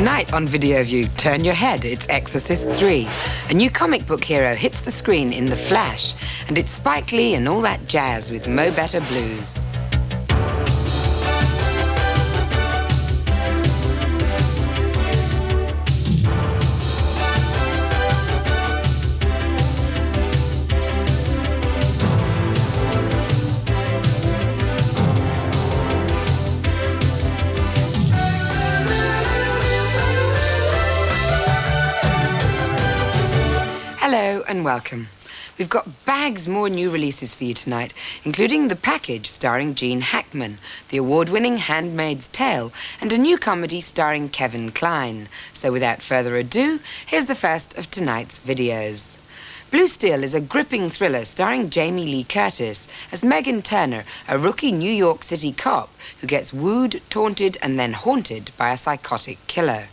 Tonight on Video View, turn your head, it's Exorcist 3. A new comic book hero hits the screen in The Flash, and it's Spike Lee and all that jazz with Mo Better Blues. Hello and welcome. We've got bags more new releases for you tonight, including The Package starring Gene Hackman, the award-winning Handmaid's Tale, and a new comedy starring Kevin Kline. So without further ado, here's the first of tonight's videos. Blue Steel is a gripping thriller starring Jamie Lee Curtis as Megan Turner, a rookie New York City cop who gets wooed, taunted, and then haunted by a psychotic killer.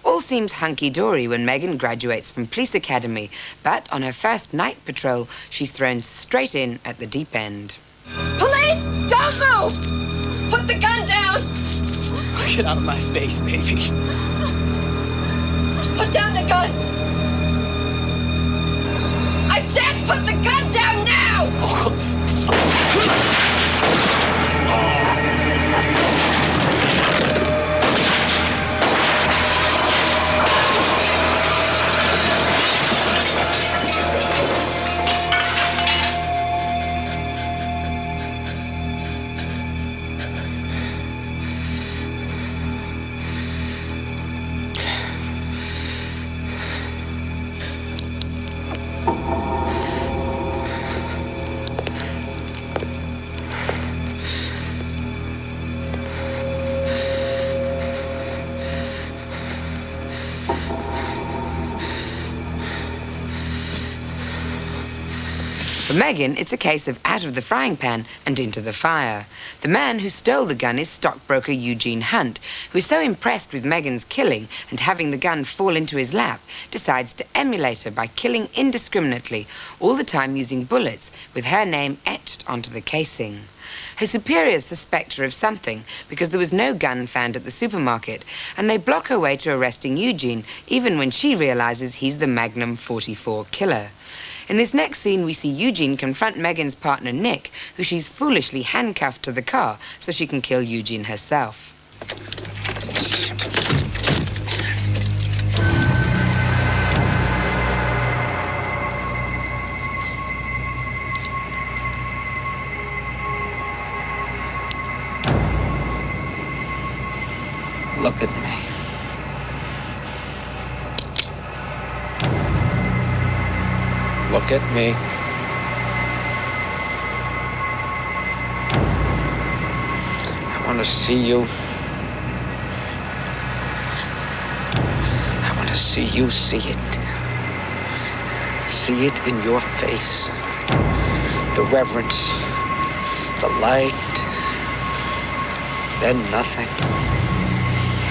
All seems hunky-dory when Megan graduates from police academy, but on her first night patrol, she's thrown straight in at the deep end. Police! Don't move! Put the gun down! Get out of my face, baby. Put down the gun! I said put the gun down now! For Megan, it's a case of out of the frying pan and into the fire. The man who stole the gun is stockbroker Eugene Hunt, who is so impressed with Megan's killing and having the gun fall into his lap, decides to emulate her by killing indiscriminately, all the time using bullets with her name etched onto the casing. Her superiors suspect her of something because there was no gun found at the supermarket, and they block her way to arresting Eugene, even when she realizes he's the Magnum 44 killer. In this next scene, we see Eugene confront Megan's partner, Nick, who she's foolishly handcuffed to the car so she can kill Eugene herself. Look at me. Look at me. I want to see you. I want to see you see it. See it in your face. The reverence, the light, then nothing.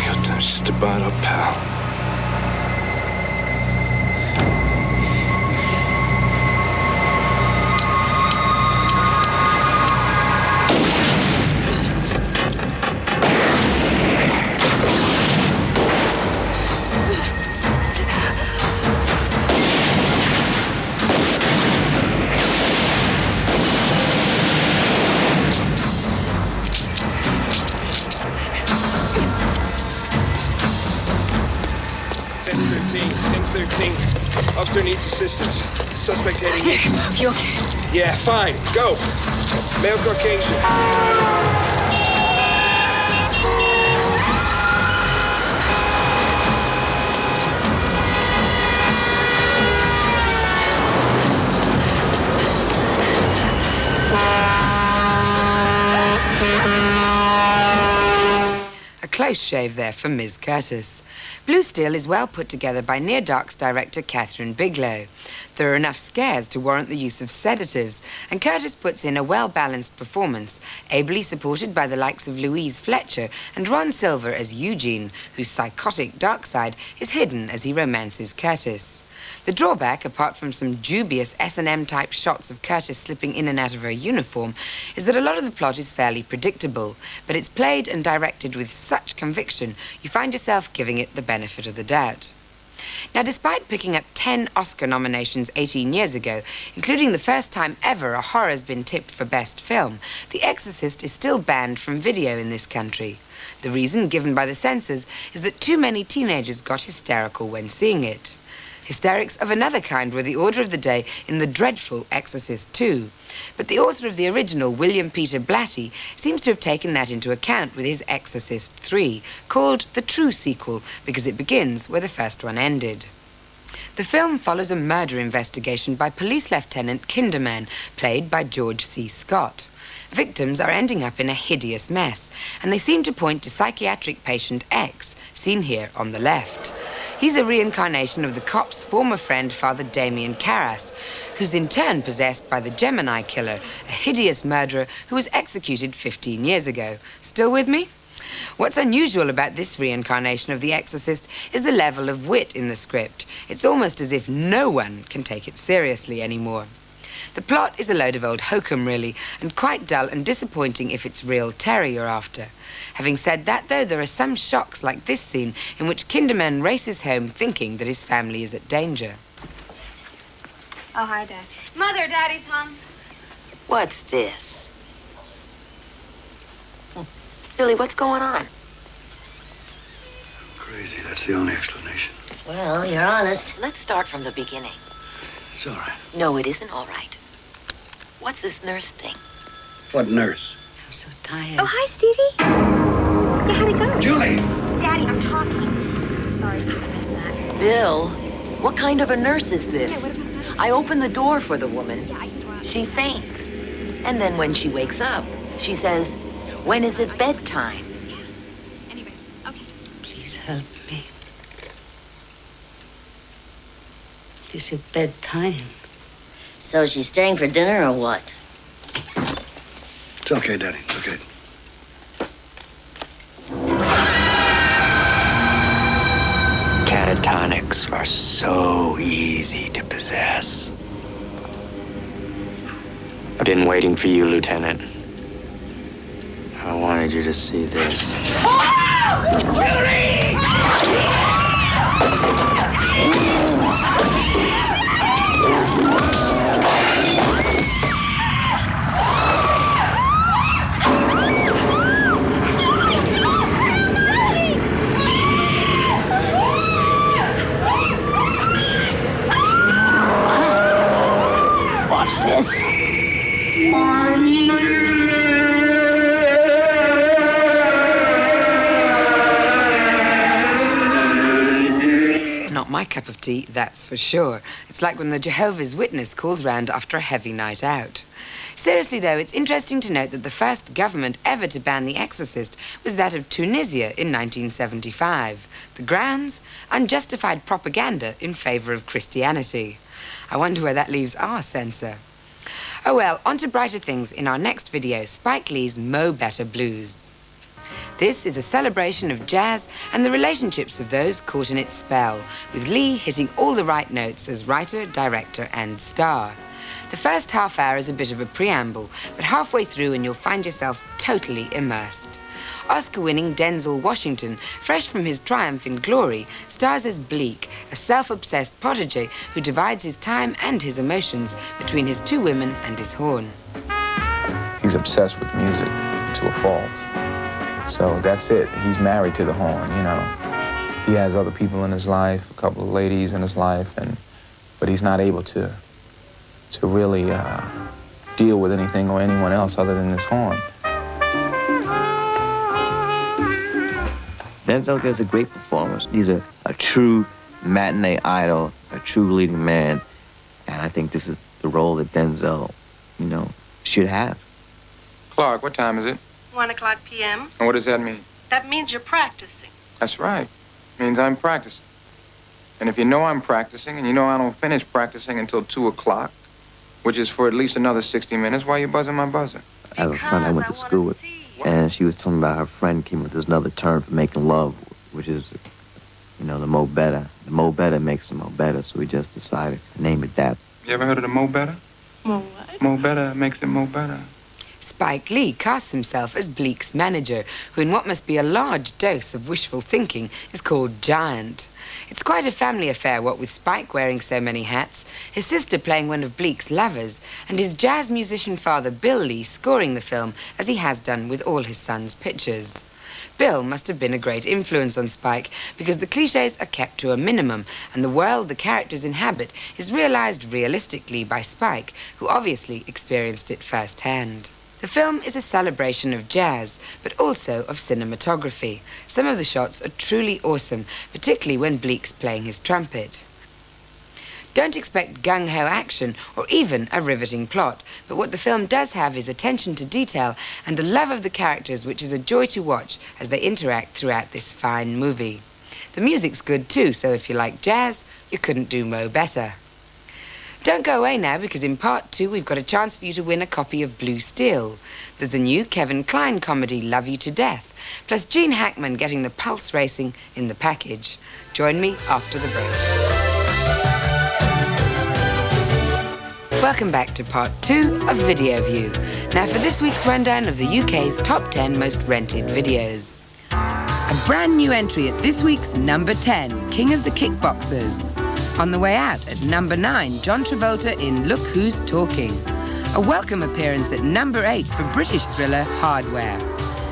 Your time's just about up, pal. Officer needs assistance. Suspect heading east. You okay? Yeah, fine. Go. Male Caucasian. A close shave there for Ms. Curtis. Blue Steel is well put together by Near Dark's director Catherine Bigelow. There are enough scares to warrant the use of sedatives, and Curtis puts in a well-balanced performance, ably supported by the likes of Louise Fletcher and Ron Silver as Eugene, whose psychotic dark side is hidden as he romances Curtis. The drawback, apart from some dubious S&M type shots of Curtis slipping in and out of her uniform, is that a lot of the plot is fairly predictable, but it's played and directed with such conviction you find yourself giving it the benefit of the doubt. Now, despite picking up 10 Oscar nominations 18 years ago, including the first time ever a horror's been tipped for Best Film, The Exorcist is still banned from video in this country. The reason given by the censors is that too many teenagers got hysterical when seeing it. Hysterics of another kind were the order of the day in the dreadful Exorcist II. But the author of the original, William Peter Blatty, seems to have taken that into account with his Exorcist III, called the true sequel because it begins where the first one ended. The film follows a murder investigation by Police Lieutenant Kinderman, played by George C. Scott. Victims are ending up in a hideous mess, and they seem to point to psychiatric patient X, seen here on the left. He's a reincarnation of the cop's former friend, Father Damien Carras, who's in turn possessed by the Gemini killer, a hideous murderer who was executed 15 years ago. Still with me? What's unusual about this reincarnation of the Exorcist is the level of wit in the script. It's almost as if no one can take it seriously anymore. The plot is a load of old hokum, really, and quite dull and disappointing if it's real terror you're after. Having said that, though, there are some shocks like this scene in which Kinderman races home thinking that his family is at danger. Oh, hi, Dad. Mother, Daddy's home. What's this? Billy, what's going on? Crazy, that's the only explanation. Well, you're honest. Let's start from the beginning. It's all right. No, it isn't all right. What's this nurse thing? What nurse? I'm so tired. Oh, hi, Stevie. Yeah, how'd it go? Julie! Daddy, I'm talking. Sorry, Steve, I missed that. Bill, what kind of a nurse is this? Yeah, what if I said? I open the door for the woman. Yeah, I can go out. She faints. And then when she wakes up, she says, "When is it bedtime?" Yeah. Anyway, okay. Please help me. Is it bedtime? So she's staying for dinner or what? It's okay, Daddy. It's okay. Catatonics are so easy to possess. I've been waiting for you, Lieutenant. I wanted you to see this. Watch this. Not my cup of tea, that's for sure. It's like when the Jehovah's Witness calls round after a heavy night out. Seriously, though, it's interesting to note that the first government ever to ban The Exorcist was that of Tunisia in 1975. The grounds? Unjustified propaganda in favor of Christianity. I wonder where that leaves our censor. Oh well, on to brighter things in our next video, Spike Lee's Mo Better Blues. This is a celebration of jazz and the relationships of those caught in its spell, with Lee hitting all the right notes as writer, director, and star. The first half hour is a bit of a preamble, but halfway through and you'll find yourself totally immersed. Oscar-winning Denzel Washington, fresh from his triumph in Glory, stars as Bleak, a self-obsessed prodigy who divides his time and his emotions between his two women and his horn. He's obsessed with music to a fault. So that's it. He's married to the horn, you know. He has other people in his life, a couple of ladies in his life, but he's not able to really deal with anything or anyone else other than this horn. Denzel is a great performer. He's a true matinee idol, a true leading man, and I think this is the role that Denzel, you know, should have. Clark, what time is it? 1:00 p.m. And what does that mean? That means you're practicing. That's right. Means I'm practicing. And if you know I'm practicing, and you know I don't finish practicing until 2 o'clock, which is for at least another 60 minutes, why are you buzzing my buzzer? I have a friend I went to school with, and she was telling me about her friend came up with this another term for making love, which is, you know, know, the Mo Better. The Mo Better makes the Mo Better, so we just decided to name it that. You ever heard of the Mo Better? Mo what? Mo Better makes it Mo Better. Spike Lee casts himself as Bleak's manager, who in what must be a large dose of wishful thinking is called Giant. It's quite a family affair, what with Spike wearing so many hats, his sister playing one of Bleak's lovers, and his jazz musician father Bill Lee scoring the film as he has done with all his son's pictures. Bill must have been a great influence on Spike because the cliches are kept to a minimum and the world the characters inhabit is realized realistically by Spike, who obviously experienced it firsthand. The film is a celebration of jazz, but also of cinematography. Some of the shots are truly awesome, particularly when Bleak's playing his trumpet. Don't expect gung-ho action or even a riveting plot, but what the film does have is attention to detail and a love of the characters, which is a joy to watch as they interact throughout this fine movie. The music's good too, so if you like jazz, you couldn't do Mo better. Don't go away now, because in part 2 we've got a chance for you to win a copy of Blue Steel. There's a new Kevin Kline comedy, Love You to Death, plus Gene Hackman getting the pulse racing in the package. Join me after the break. Welcome back to part 2 of Video View. Now for this week's rundown of the UK's top 10 most rented videos. A brand new entry at this week's number 10, King of the Kickboxers. On the way out at number 9, John Travolta in Look Who's Talking. A welcome appearance at number 8 for British thriller Hardware.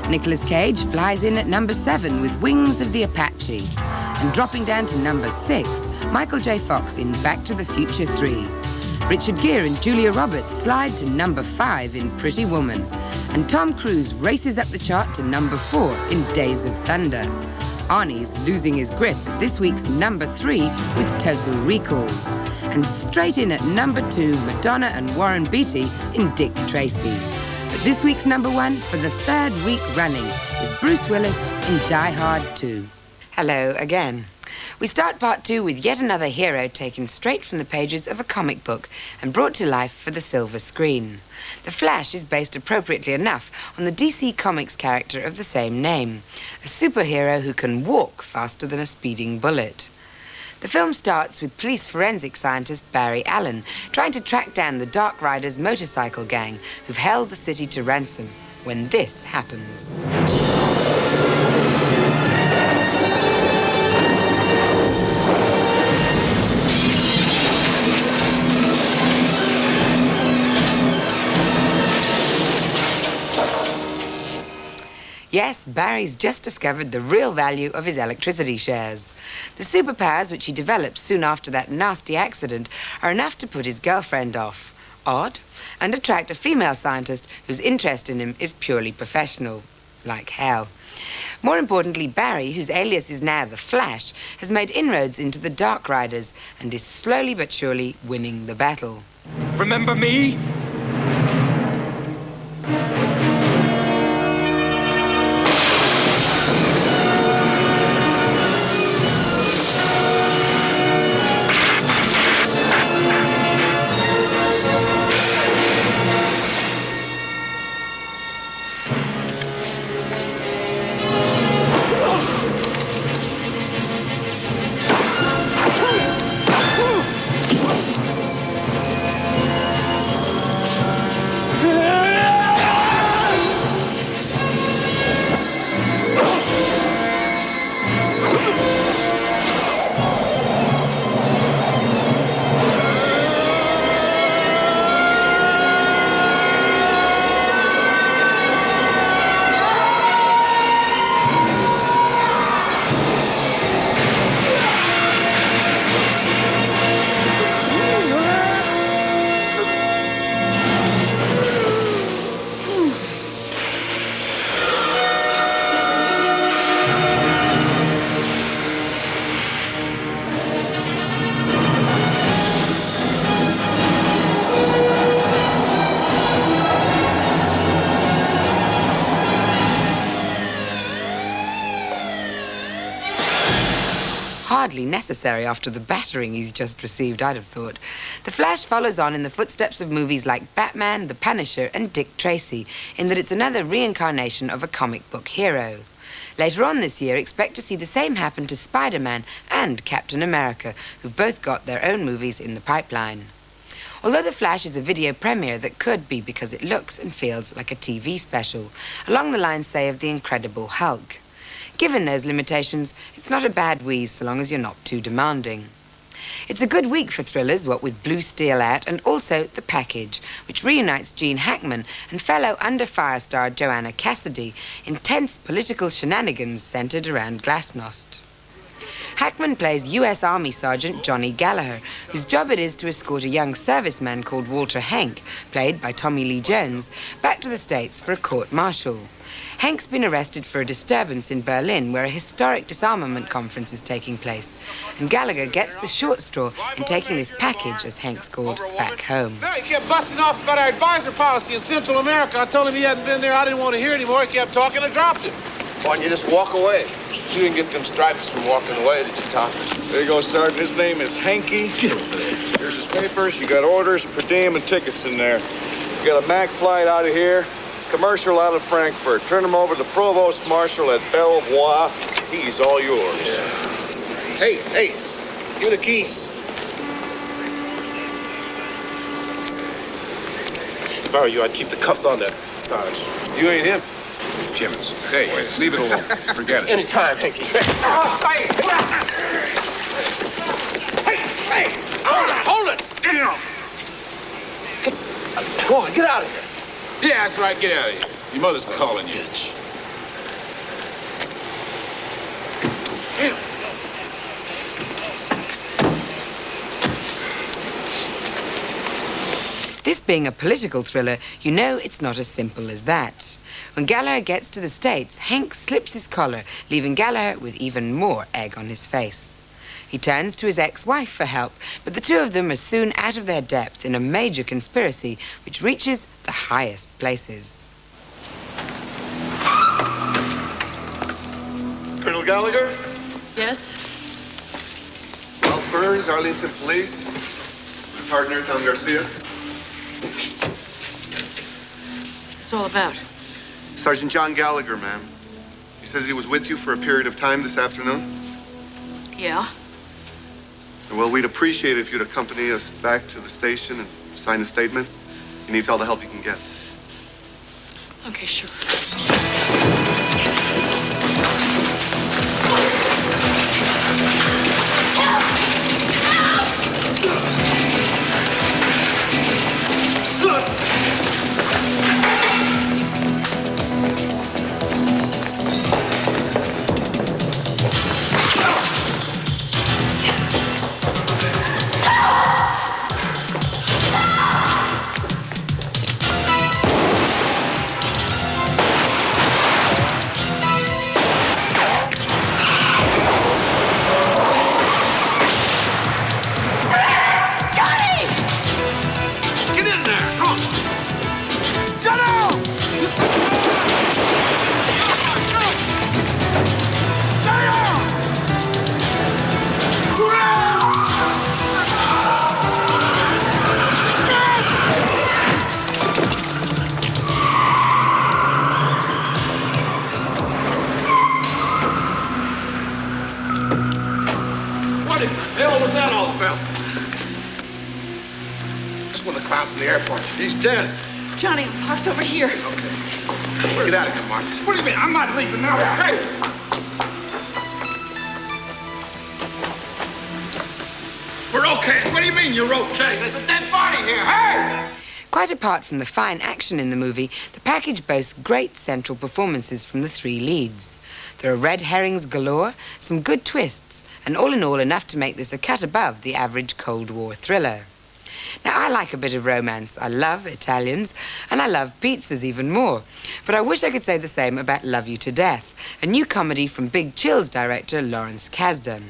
Nicolas Cage flies in at number 7 with Wings of the Apache. And dropping down to number 6, Michael J. Fox in Back to the Future 3. Richard Gere and Julia Roberts slide to number 5 in Pretty Woman. And Tom Cruise races up the chart to number 4 in Days of Thunder. Arnie's losing his grip at this week's number 3 with Total Recall. And straight in at number 2, Madonna and Warren Beatty in Dick Tracy. But this week's number 1 for the 3rd week running is Bruce Willis in Die Hard 2. Hello again. We start part 2 with yet another hero taken straight from the pages of a comic book and brought to life for the silver screen. The Flash is based appropriately enough on the DC Comics character of the same name, a superhero who can walk faster than a speeding bullet. The film starts with police forensic scientist Barry Allen trying to track down the Dark Riders motorcycle gang who've held the city to ransom when this happens. Yes, Barry's just discovered the real value of his electricity shares. The superpowers which he develops soon after that nasty accident are enough to put his girlfriend off. Odd, and attract a female scientist whose interest in him is purely professional. Like hell. More importantly, Barry, whose alias is now the Flash, has made inroads into the Dark Riders and is slowly but surely winning the battle. Remember me? Hardly necessary after the battering he's just received, I'd have thought. The Flash follows on in the footsteps of movies like Batman, The Punisher, and Dick Tracy, in that it's another reincarnation of a comic book hero. Later on this year, expect to see the same happen to Spider-Man and Captain America, who've both got their own movies in the pipeline. Although The Flash is a video premiere that could be because it looks and feels like a TV special, along the lines, say, of The Incredible Hulk. Given those limitations, it's not a bad wheeze so long as you're not too demanding. It's a good week for thrillers, what with Blue Steel out and also The Package, which reunites Gene Hackman and fellow Under Fire star Joanna Cassidy in tense political shenanigans centered around Glasnost. Hackman plays U.S. Army Sergeant Johnny Gallagher, whose job it is to escort a young serviceman called Walter Hank, played by Tommy Lee Jones, back to the States for a court-martial. Hank's been arrested for a disturbance in Berlin where a historic disarmament conference is taking place, and Gallagher gets the short straw in taking this package, as Hank's called, back home. No, he kept busting off about our advisor policy in Central America. I told him he hadn't been there. I didn't want to hear anymore. He kept talking. I dropped him. Why don't you just walk away? You didn't get them stripes from walking away, did you, Tom? There you go, Sergeant. His name is Hanky. Here's his papers. You got orders, per diem, and tickets in there. You got a MAC flight out of here, commercial out of Frankfurt. Turn him over to the Provost Marshal at Belvoir. He's all yours. Yeah. Hey, give me the keys. If I were you, I'd keep the cuffs on there, Sarge. You ain't him. Jimmins. Hey, leave it alone. Forget it. Anytime, Hanky. Hey, hold it! Come on, get out of here. Yeah, that's right. Get out of here. Your mother's calling you. This being a political thriller, you know it's not as simple as that. When Gallagher gets to the States, Hank slips his collar, leaving Gallagher with even more egg on his face. He turns to his ex-wife for help, but the two of them are soon out of their depth in a major conspiracy which reaches the highest places. Colonel Gallagher? Yes? Ralph Burns, Arlington Police. My partner, Tom Garcia. What's this all about? Sergeant John Gallagher, ma'am. He says he was with you for a period of time this afternoon. Yeah? Well, we'd appreciate it if you'd accompany us back to the station and sign a statement. He needs all the help he can get. Okay, sure. In the airport. He's dead. Johnny, I'm parked over here. Okay. Get out of here, Martha. What do you mean? I'm not leaving now. Hey! We're okay. What do you mean you're okay? There's a dead body here. Hey! Quite apart from the fine action in the movie, the package boasts great central performances from the three leads. There are red herrings galore, some good twists, and all in all enough to make this a cut above the average Cold War thriller. Now, I like a bit of romance. I love Italians, and I love pizzas even more. But I wish I could say the same about Love You to Death, a new comedy from Big Chill's director Lawrence Kasdan.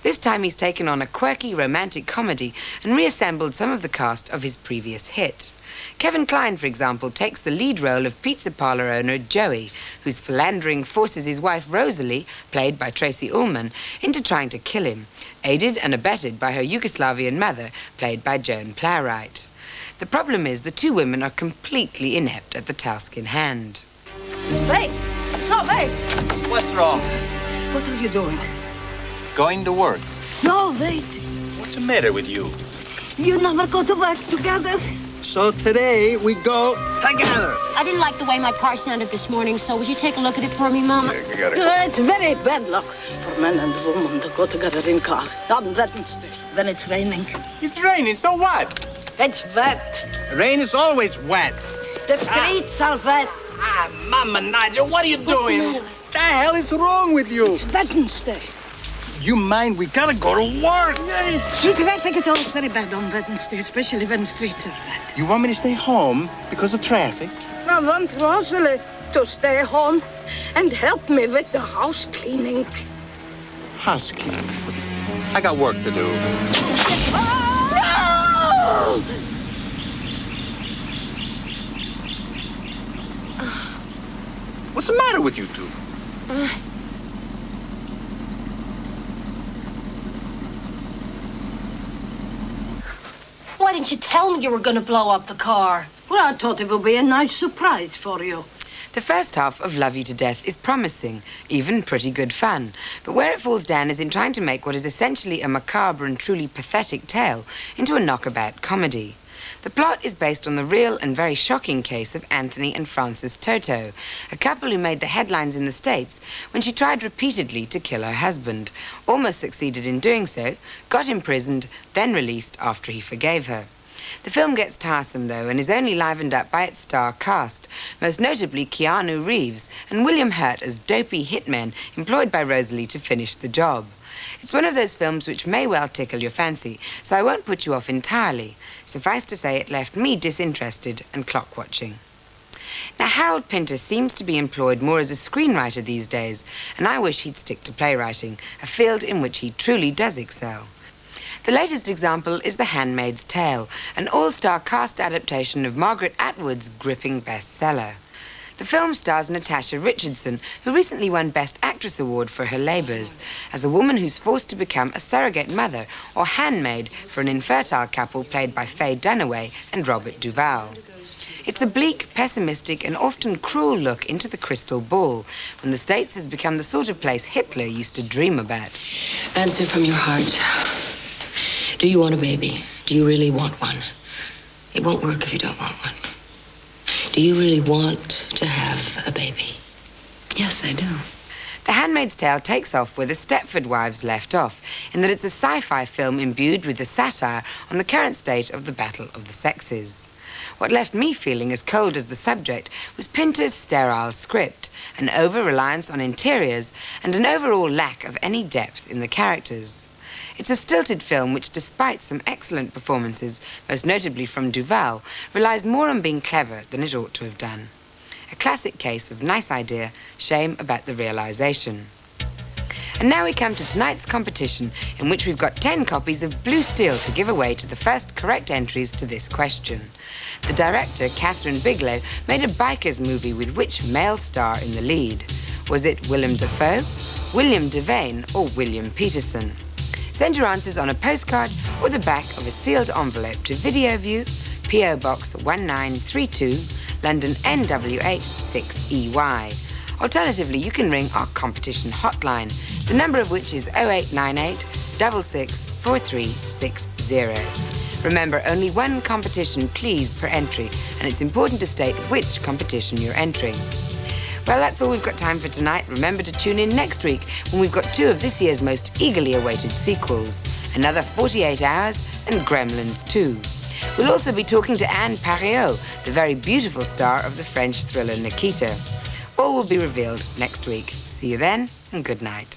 This time he's taken on a quirky romantic comedy and reassembled some of the cast of his previous hit. Kevin Kline, for example, takes the lead role of pizza parlor owner Joey, whose philandering forces his wife Rosalie, played by Tracy Ullman, into trying to kill him, aided and abetted by her Yugoslavian mother, played by Joan Plowright. The problem is the two women are completely inept at the task in hand. Wait, it's not me. What's What's wrong? What are you doing? Going to work. No, wait. What's the matter with you? You never go to work together. So today we go together. I didn't like the way my car sounded this morning, so would you take a look at it for me, Mama? You got It's very bad luck for man and woman to go together in car on Wednesday when it's raining. It's raining, so what? It's wet. Rain is always wet. The streets are wet. Mama, Nigel, what are you doing? What's the matter? What the hell is wrong with you? It's Wednesday. You mind? We gotta go to work. Traffic is always very bad on Wednesday, especially when the streets are wet. You want me to stay home because of traffic? I want Rosalie to stay home and help me with the house cleaning. House cleaning. I got work to do. No! What's the matter with you two? Why didn't you tell me you were going to blow up the car? Well, I thought it would be a nice surprise for you. The first half of Love You to Death is promising, even pretty good fun. But where it falls down is in trying to make what is essentially a macabre and truly pathetic tale into a knockabout comedy. The plot is based on the real and very shocking case of Anthony and Frances Toto, a couple who made the headlines in the States when she tried repeatedly to kill her husband, almost succeeded in doing so, got imprisoned, then released after he forgave her. The film gets tiresome, though, and is only livened up by its star cast, most notably Keanu Reeves and William Hurt as dopey hitmen employed by Rosalie to finish the job. It's one of those films which may well tickle your fancy, so I won't put you off entirely. Suffice to say, it left me disinterested and clock-watching. Now, Harold Pinter seems to be employed more as a screenwriter these days, and I wish he'd stick to playwriting, a field in which he truly does excel. The latest example is The Handmaid's Tale, an all-star cast adaptation of Margaret Atwood's gripping bestseller. The film stars Natasha Richardson, who recently won Best Actress Award for her labours, as a woman who's forced to become a surrogate mother or handmaid for an infertile couple played by Faye Dunaway and Robert Duvall. It's a bleak, pessimistic and often cruel look into the crystal ball, when the States has become the sort of place Hitler used to dream about. Answer from your heart. Do you want a baby? Do you really want one? It won't work if you don't want one. Do you really want to have a baby? Yes, I do. The Handmaid's Tale takes off where the Stepford Wives left off, in that it's a sci-fi film imbued with a satire on the current state of the battle of the sexes. What left me feeling as cold as the subject was Pinter's sterile script, an over-reliance on interiors, and an overall lack of any depth in the characters. It's a stilted film which, despite some excellent performances, most notably from Duvall, relies more on being clever than it ought to have done. A classic case of nice idea, shame about the realization. And now we come to tonight's competition, in which we've got 10 copies of Blue Steel to give away to the first correct entries to this question. The director, Catherine Bigelow, made a bikers movie with which male star in the lead? Was it Willem Dafoe, William Devane, or William Peterson? Send your answers on a postcard or the back of a sealed envelope to Video View, P.O. Box 1932, London NW8 6EY. Alternatively, you can ring our competition hotline, the number of which is 0898 664360. Remember, only one competition, please, per entry, and it's important to state which competition you're entering. Well, that's all we've got time for tonight. Remember to tune in next week when we've got 2 of this year's most eagerly awaited sequels, Another 48 Hours and Gremlins 2. We'll also be talking to Anne Pariot, the very beautiful star of the French thriller Nikita. All will be revealed next week. See you then, and good night.